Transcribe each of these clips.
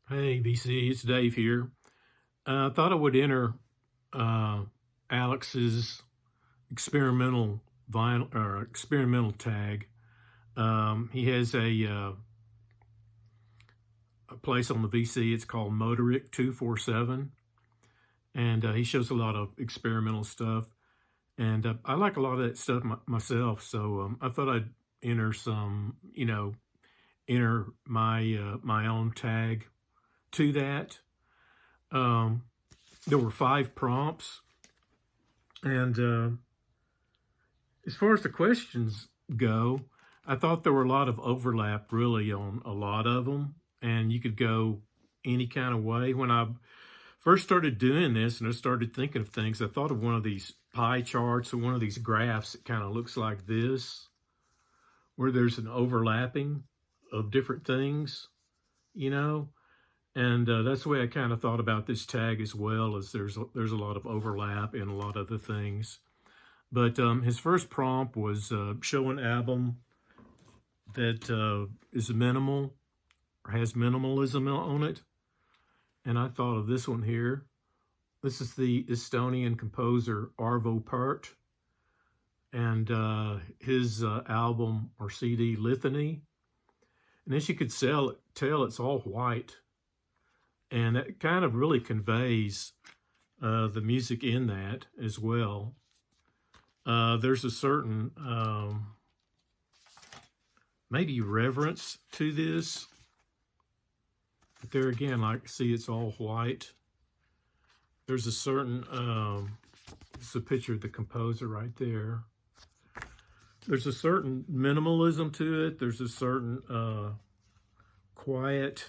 Hey, VC, it's Dave here. I thought I would enter uh, Alex's experimental vinyl or experimental tag. He has a place on the VC. It's called Motoric 247, and he shows a lot of experimental stuff. And I like a lot of that stuff myself. So I thought I'd enter some, enter my own tag to that. Um, there were 5 prompts, and as far as the questions go, I thought there were a lot of overlap really on a lot of them, and you could go any kind of way. When I first started doing this and I started thinking of things, I thought of one of these pie charts or one of these graphs that kind of looks like this, where there's an overlapping of different things, you know. And that's the way I kind of thought about this tag as well, as there's a lot of overlap in a lot of the things. But his first prompt was show an album that is minimal or has minimalism on it. And I thought of this one here. This is the Estonian composer Arvo Pärt, and his album or CD Litany. And as you could tell, it's all white. And that kind of really conveys the music in that as well. There's a certain maybe reverence to this. But there again, like, see, it's all white. There's a certain, it's a picture of the composer right there. There's a certain minimalism to it. There's a certain quiet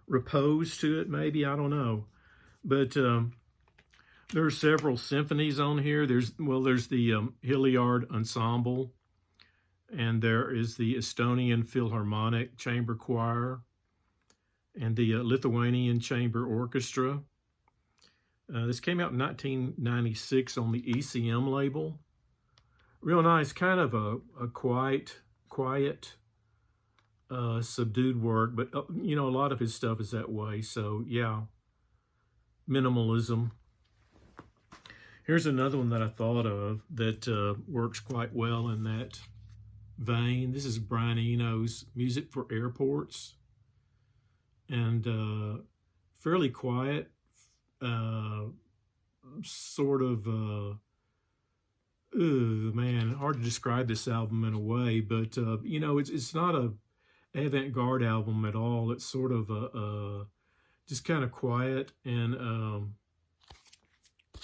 repose to it, maybe, I don't know. But there are several symphonies on here. There's the Hilliard Ensemble, and there is the Estonian Philharmonic Chamber Choir, and the Lithuanian Chamber Orchestra. This came out in 1996 on the ECM label. Real nice, kind of a quiet, subdued work, but a lot of his stuff is that way. So yeah, minimalism. Here's another one that I thought of that works quite well in that vein. This is Brian Eno's Music for Airports, and fairly quiet, sort of. Man, hard to describe this album in a way, but it's not a avant-garde album at all. It's sort of a just kind of quiet and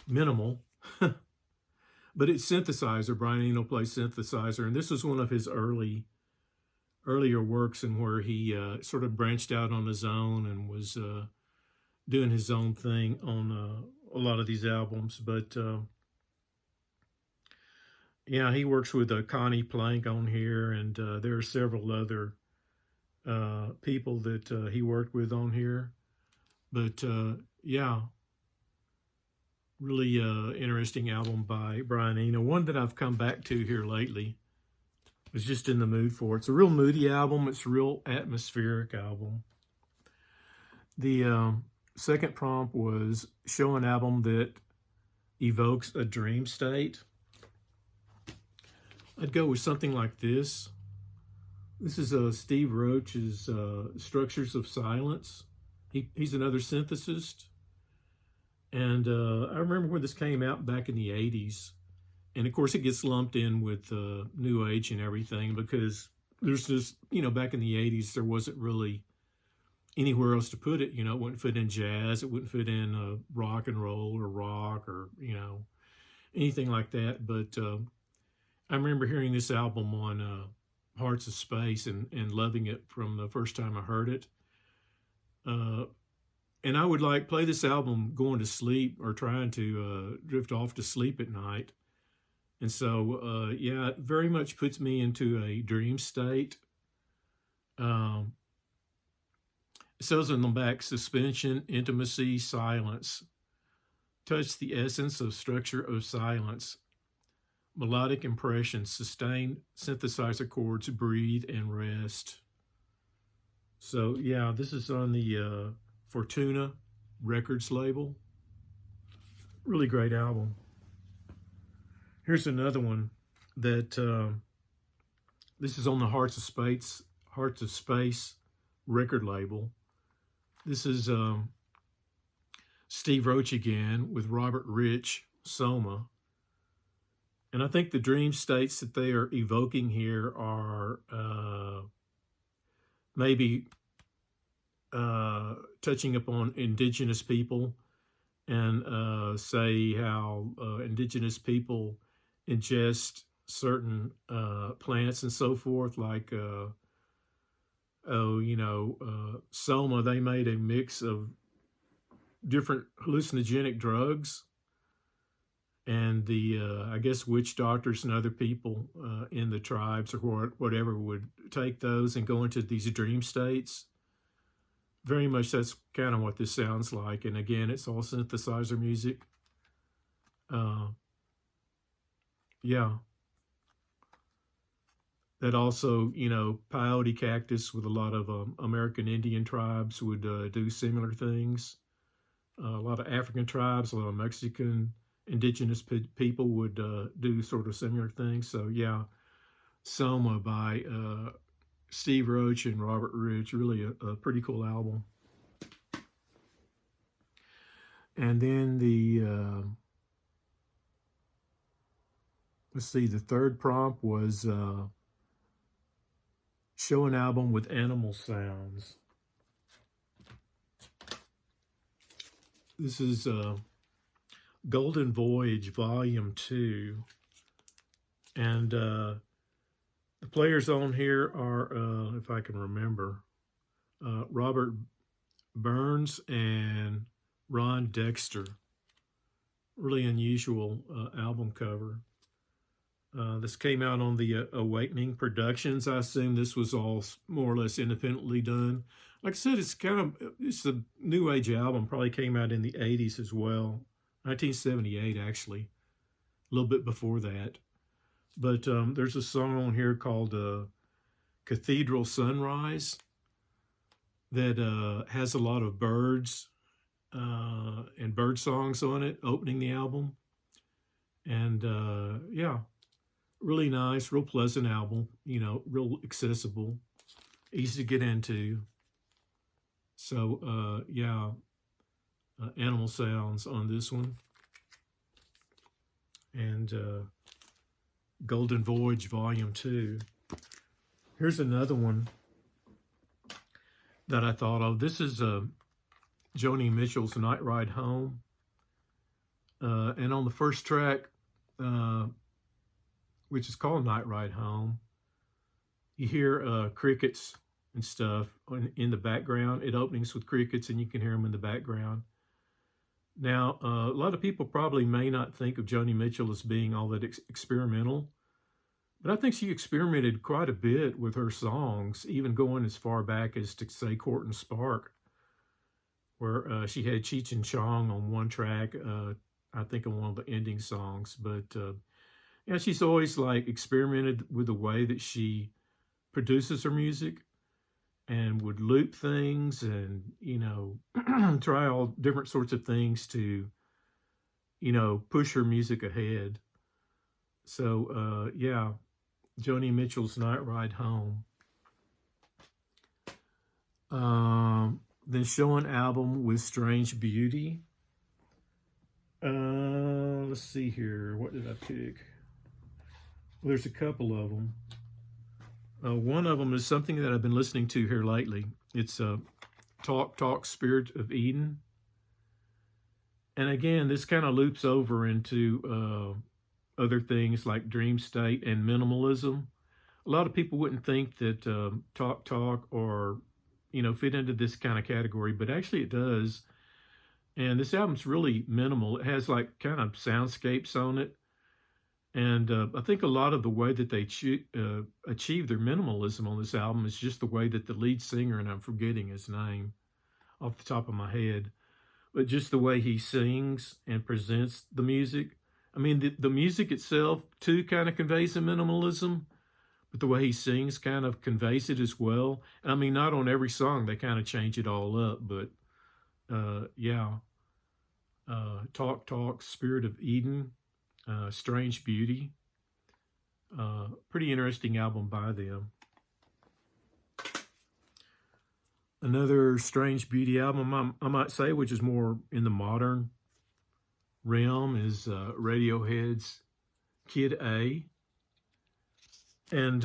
minimal. But it's synthesizer. Brian Eno plays synthesizer, and this was one of his earlier works, and where he sort of branched out on his own and was doing his own thing on a lot of these albums. But yeah, he works with Connie Plank on here, and there are several other people that he worked with on here. But yeah, really interesting album by Brian Eno. One that I've come back to here lately. Was just in the mood for. It's a real moody album. It's a real atmospheric album. The second prompt was show an album that evokes a dream state. I'd go with something like this. This is Steve Roach's Structures of Silence. He's another synthesist. And I remember when this came out back in the 80s. And of course, it gets lumped in with New Age and everything, because there's just, back in the 80s, there wasn't really anywhere else to put it. It wouldn't fit in jazz. It wouldn't fit in rock and roll or rock or, anything like that. But I remember hearing this album on Hearts of Space and loving it from the first time I heard it. And I would play this album going to sleep or trying to drift off to sleep at night. And so, yeah, it very much puts me into a dream state. It says on the back, suspension, intimacy, silence. Touch the essence of structure of silence. Melodic impressions, sustained synthesizer chords, breathe and rest. So yeah, this is on the Fortuna Records label. Really great album. Here's another one that this is on the Hearts of Space record label. This is Steve Roach again with Robert Rich, Soma. And I think the dream states that they are evoking here are maybe touching upon indigenous people and say how indigenous people ingest certain plants and so forth, like Soma. They made a mix of different hallucinogenic drugs, and the I guess witch doctors and other people in the tribes or whatever would take those and go into these dream states. Very much that's kind of what this sounds like. And again, it's all synthesizer music. Yeah. That also, peyote cactus with a lot of American Indian tribes would do similar things. A lot of African tribes, a lot of Mexican indigenous people would do sort of similar things. So yeah, Soma by Steve Roach and Robert Rich, really a pretty cool album. And then let's see, the third prompt was show an album with animal sounds. This is Golden Voyage Volume 2. And the players on here are, if I can remember, Robert Burns and Ron Dexter. Really unusual album cover. This came out on the Awakening Productions. I assume this was all more or less independently done. Like I said, it's a new age album. Probably came out in the 80s as well. 1978, actually. A little bit before that. But there's a song on here called Cathedral Sunrise that has a lot of birds and bird songs on it, opening the album. And yeah, really nice, real pleasant album, real accessible, easy to get into. So yeah, animal sounds on this one. And Golden Voyage Volume 2. Here's another one that I thought of. This is Joni Mitchell's Night Ride Home. And on the first track, which is called Night Ride Home, you hear crickets and stuff in the background. It opens with crickets and you can hear them in the background. Now, a lot of people probably may not think of Joni Mitchell as being all that experimental, but I think she experimented quite a bit with her songs, even going as far back as to say Court and Spark, where she had Cheech and Chong on one track, I think on one of the ending songs. But yeah, she's always like experimented with the way that she produces her music and would loop things and, try all different sorts of things to, push her music ahead. So, yeah, Joni Mitchell's Night Ride Home. Then show an album with Strange Beauty. Let's see here. What did I pick? Well, there's a couple of them. One of them is something that I've been listening to here lately. It's Talk, Talk, Spirit of Eden. And again, this kind of loops over into other things like dream state and minimalism. A lot of people wouldn't think that Talk, Talk or, fit into this kind of category, but actually it does. And this album's really minimal. It has like kind of soundscapes on it. And I think a lot of the way that they achieve their minimalism on this album is just the way that the lead singer, and I'm forgetting his name off the top of my head, but just the way he sings and presents the music. I mean, the music itself, too, kind of conveys a minimalism, but the way he sings kind of conveys it as well. And I mean, not on every song, they kind of change it all up, but yeah. Talk Talk, Spirit of Eden, Strange Beauty. Pretty interesting album by them. Another Strange Beauty album, I might say, which is more in the modern realm, is Radiohead's Kid A. And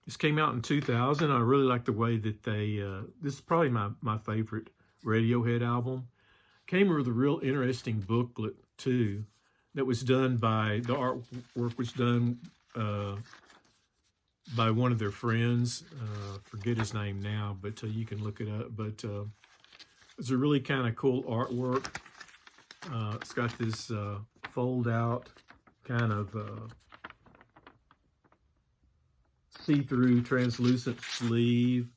this came out in 2000. I really like the way that this is probably my favorite Radiohead album. Came with a real interesting booklet, too, that was done by, the artwork was done by one of their friends. Forget his name now, but you can look it up. But it's a really kind of cool artwork. It's got this fold-out kind of see-through translucent sleeve,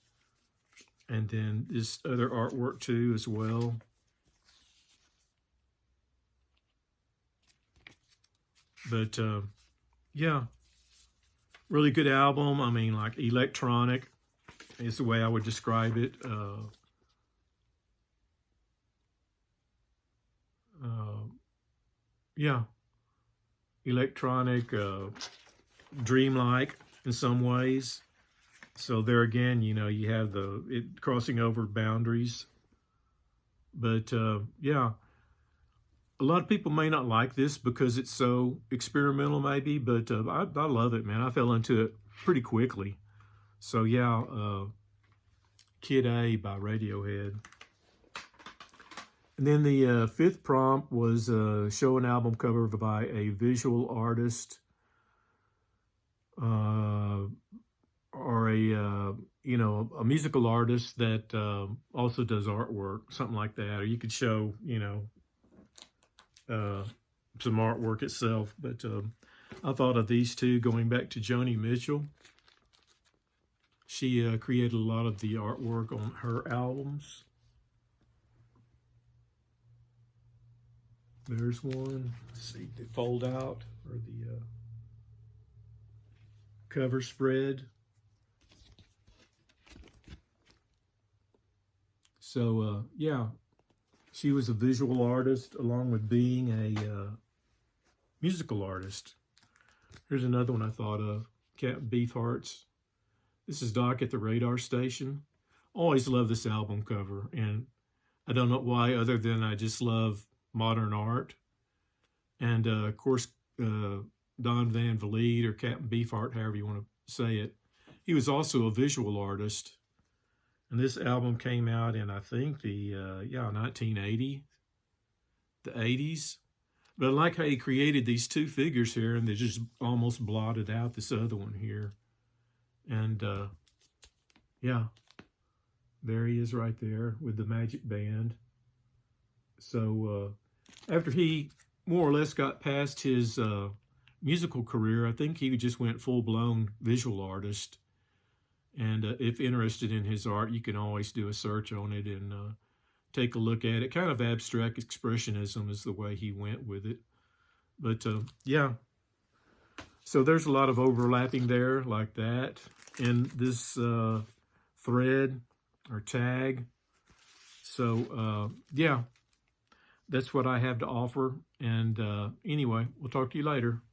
and then this other artwork, too, as well. But, yeah, really good album. I mean, like, electronic is the way I would describe it. Yeah, electronic, dreamlike in some ways. So there again, you know, you have it crossing over boundaries. But, yeah. A lot of people may not like this because it's so experimental, maybe, but I love it, man. I fell into it pretty quickly. So, yeah, Kid A by Radiohead. And then the fifth prompt was show an album cover by a visual artist or a musical artist that also does artwork, something like that. Or you could show, some artwork itself. But I thought of these two, going back to Joni Mitchell. She created a lot of the artwork on her albums. There's one. Let's see, the fold out or the cover spread. So, yeah. She was a visual artist along with being a musical artist. Here's another one I thought of, Captain Beefheart's. This is Doc at the Radar Station. Always love this album cover, and I don't know why other than I just love modern art. And, of course, Don Van Vliet, or Captain Beefheart, however you want to say it, he was also a visual artist. And this album came out in, I think, 1980, the 80s. But I like how he created these two figures here, and they just almost blotted out this other one here. And, yeah, there he is right there with the magic band. So after he more or less got past his musical career, I think he just went full-blown visual artist. And if interested in his art, you can always do a search on it and take a look at it. Kind of abstract expressionism is the way he went with it. But, yeah. So there's a lot of overlapping there like that. And this thread or tag. So, yeah. That's what I have to offer. And anyway, we'll talk to you later.